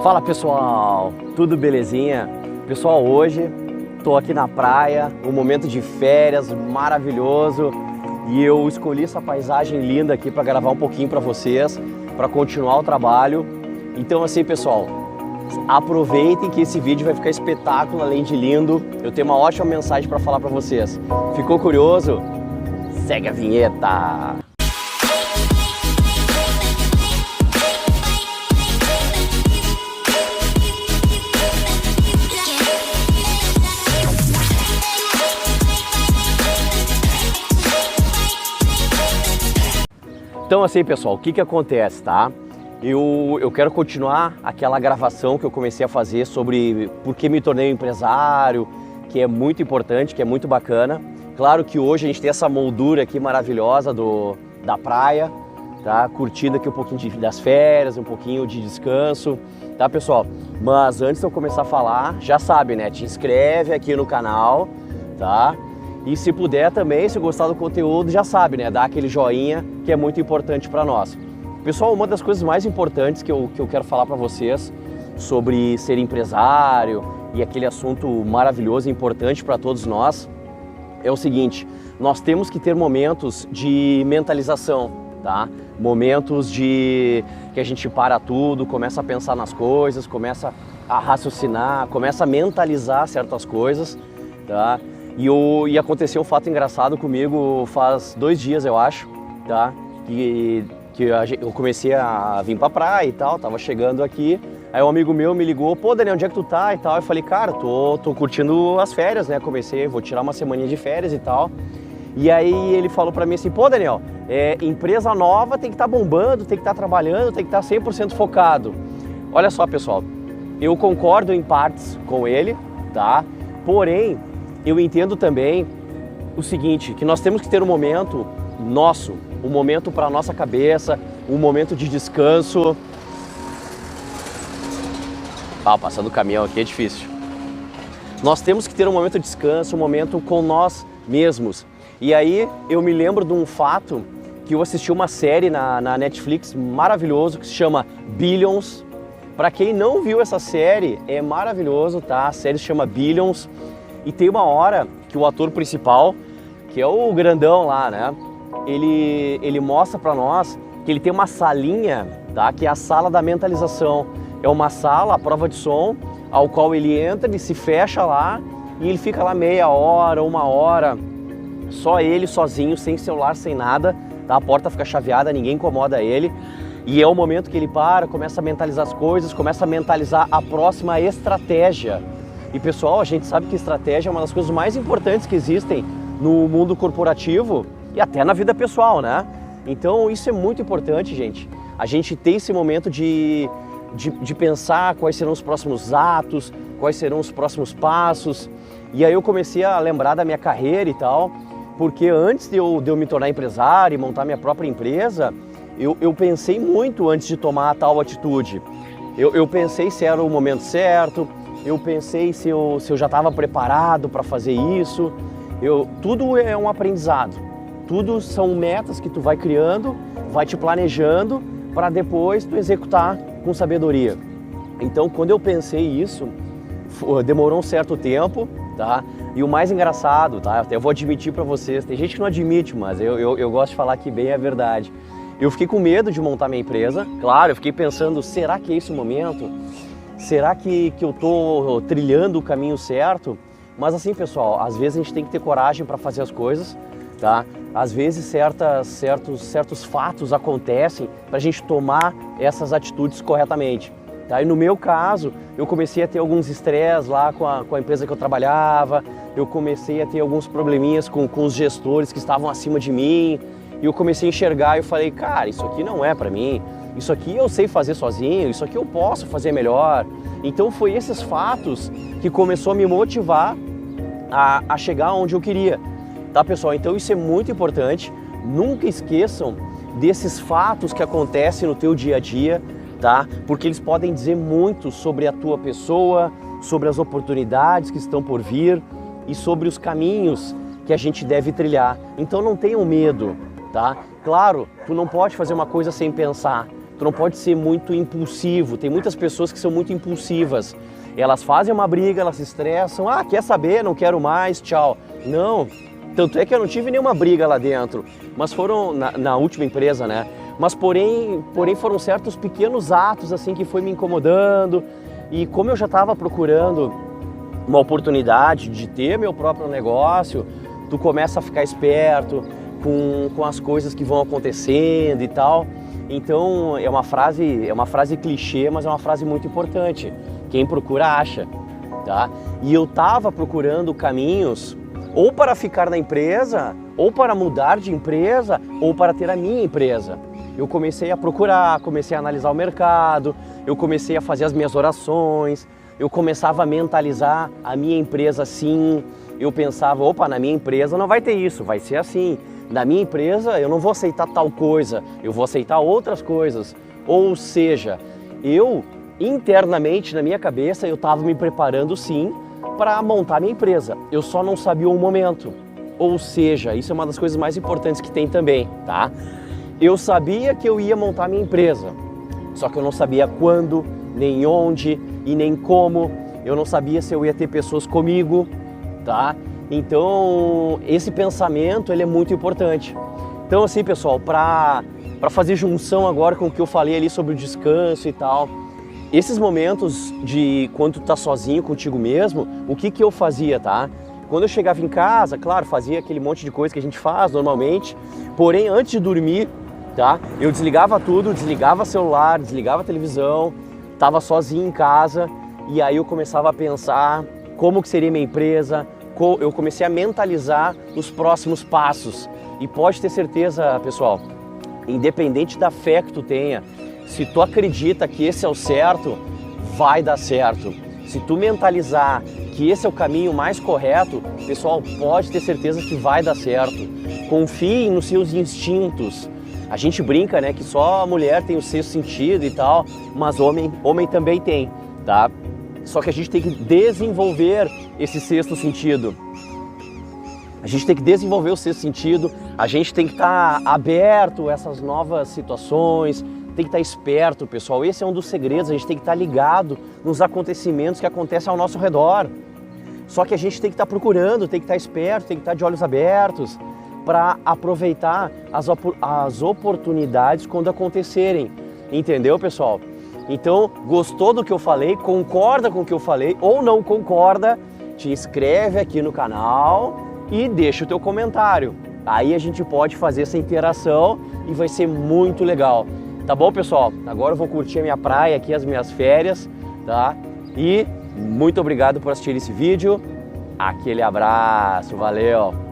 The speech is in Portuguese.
Fala pessoal, tudo belezinha? Pessoal, hoje estou aqui na praia, um momento de férias maravilhoso e eu escolhi essa paisagem linda aqui para gravar um pouquinho para vocês, para continuar o trabalho. Então assim pessoal, aproveitem que esse vídeo vai ficar espetáculo, além de lindo. Eu tenho uma ótima mensagem para falar para vocês. Ficou curioso? Segue a vinheta! Então assim pessoal, o que acontece, tá? Eu quero continuar aquela gravação que eu comecei a fazer sobre por que me tornei um empresário, que é muito importante, que é muito bacana. Claro que hoje a gente tem essa moldura aqui maravilhosa da praia, tá? Curtindo aqui um pouquinho das férias, um pouquinho de descanso, tá pessoal? Mas antes de eu começar a falar, já sabe, né? Te inscreve aqui no canal, tá? E se puder também, se gostar do conteúdo, já sabe, né? Dá aquele joinha que é muito importante para nós. Pessoal, uma das coisas mais importantes que eu quero falar para vocês sobre ser empresário e aquele assunto maravilhoso e importante para todos nós é o seguinte: nós temos que ter momentos de mentalização, tá? Momentos de que a gente para tudo, começa a pensar nas coisas, começa a raciocinar, começa a mentalizar certas coisas, tá? E aconteceu um fato engraçado comigo faz 2 dias, eu acho, tá? Que eu comecei a vir pra praia e tal, tava chegando aqui, aí um amigo meu me ligou: pô Daniel, onde é que tu tá e tal? Eu falei: cara, tô curtindo as férias, né? Vou tirar uma semaninha de férias e tal. E aí ele falou pra mim assim: pô Daniel, empresa nova tem que estar bombando, tem que estar trabalhando, tem que estar 100% focado. Olha só pessoal, eu concordo em partes com ele, tá? Porém, eu entendo também o seguinte, que nós temos que ter um momento nosso, um momento para a nossa cabeça, um momento de descanso. Passando o caminhão aqui é difícil. Nós temos que ter um momento de descanso, um momento com nós mesmos. E aí eu me lembro de um fato que eu assisti uma série na Netflix maravilhoso que se chama Billions. Para quem não viu essa série, é maravilhoso, tá? A série se chama Billions. E tem uma hora que o ator principal, que é o grandão lá, né? Ele mostra pra nós que ele tem uma salinha, tá? Que é a sala da mentalização. É uma sala à prova de som, ao qual ele entra, ele se fecha lá e ele fica lá meia hora, 1 hora, só ele sozinho, sem celular, sem nada, tá? A porta fica chaveada, ninguém incomoda ele. E é o momento que ele para, começa a mentalizar as coisas, começa a mentalizar a próxima estratégia. E pessoal, a gente sabe que estratégia é uma das coisas mais importantes que existem no mundo corporativo e até na vida pessoal, né? Então isso é muito importante, gente. A gente ter esse momento de pensar quais serão os próximos atos, quais serão os próximos passos. E aí eu comecei a lembrar da minha carreira e tal, porque antes de eu me tornar empresário e montar minha própria empresa, eu pensei muito antes de tomar a tal atitude. Eu pensei se era o momento certo, eu pensei se eu já estava preparado para fazer isso. Tudo é um aprendizado, tudo são metas que tu vai criando, vai te planejando para depois tu executar com sabedoria. Então quando eu pensei isso, demorou um certo tempo, tá? E o mais engraçado, tá? Até eu vou admitir para vocês, tem gente que não admite, mas eu gosto de falar que bem é a verdade. Eu fiquei com medo de montar minha empresa, claro, eu fiquei pensando, será que é esse o momento? Será que eu estou trilhando o caminho certo? Mas assim, pessoal, às vezes a gente tem que ter coragem para fazer as coisas, tá? Às vezes certos fatos acontecem para a gente tomar essas atitudes corretamente, tá? E no meu caso, eu comecei a ter alguns estresses lá com a empresa que eu trabalhava, eu comecei a ter alguns probleminhas com os gestores que estavam acima de mim, e eu comecei a enxergar e eu falei: cara, isso aqui não é para mim. Isso aqui eu sei fazer sozinho, isso aqui eu posso fazer melhor. Então foi esses fatos que começou a me motivar a chegar onde eu queria, tá pessoal? Então isso é muito importante, nunca esqueçam desses fatos que acontecem no teu dia a dia, tá? Porque eles podem dizer muito sobre a tua pessoa, sobre as oportunidades que estão por vir e sobre os caminhos que a gente deve trilhar. Então não tenham medo, tá? Claro, tu não pode fazer uma coisa sem pensar. tu não pode ser muito impulsivo. Tem muitas pessoas que são muito impulsivas. Elas fazem uma briga, elas se estressam, quer saber, não quero mais, tchau. Não, tanto é que eu não tive nenhuma briga lá dentro, mas foram, na última empresa, né? Mas porém foram certos pequenos atos assim que foi me incomodando, e como eu já estava procurando uma oportunidade de ter meu próprio negócio, tu começa a ficar esperto com as coisas que vão acontecendo e tal. Então é uma frase clichê, mas é uma frase muito importante. Quem procura acha, tá? E eu estava procurando caminhos ou para ficar na empresa, ou para mudar de empresa, ou para ter a minha empresa. Eu comecei a procurar, comecei a analisar o mercado, eu comecei a fazer as minhas orações, eu começava a mentalizar a minha empresa assim. Eu pensava, opa, na minha empresa não vai ter isso, vai ser assim. Na minha empresa eu não vou aceitar tal coisa, eu vou aceitar outras coisas. Ou seja, eu internamente na minha cabeça eu estava me preparando sim para montar minha empresa. Eu só não sabia o momento. Ou seja, isso é uma das coisas mais importantes que tem também, tá? Eu sabia que eu ia montar minha empresa, só que eu não sabia quando, nem onde e nem como. Eu não sabia se eu ia ter pessoas comigo, tá? Então, esse pensamento, ele é muito importante. Então, assim, pessoal, para fazer junção agora com o que eu falei ali sobre o descanso e tal, esses momentos de quando tu tá sozinho contigo mesmo, o que eu fazia, tá? Quando eu chegava em casa, claro, fazia aquele monte de coisa que a gente faz normalmente, porém, antes de dormir, tá? Eu desligava tudo, desligava celular, desligava a televisão, tava sozinho em casa, e aí eu começava a pensar como que seria minha empresa, eu comecei a mentalizar os próximos passos. E pode ter certeza, pessoal, independente da fé que tu tenha, se tu acredita que esse é o certo, vai dar certo. Se tu mentalizar que esse é o caminho mais correto, pessoal, pode ter certeza que vai dar certo. Confie nos seus instintos. A gente brinca, né, que só a mulher tem o sexto sentido e tal, mas homem também tem, tá? Só que a gente tem que desenvolver esse sexto sentido. A gente tem que desenvolver o sexto sentido, a gente tem que estar aberto a essas novas situações, tem que estar esperto, pessoal. Esse é um dos segredos, a gente tem que estar ligado nos acontecimentos que acontecem ao nosso redor. Só que a gente tem que estar procurando, tem que estar esperto, tem que estar de olhos abertos para aproveitar as oportunidades quando acontecerem. Entendeu, pessoal? Então, gostou do que eu falei? Concorda com o que eu falei ou não concorda? Te inscreve aqui no canal e deixa o teu comentário. Aí a gente pode fazer essa interação e vai ser muito legal. Tá bom, pessoal? Agora eu vou curtir a minha praia aqui, as minhas férias, tá? E muito obrigado por assistir esse vídeo. Aquele abraço, valeu!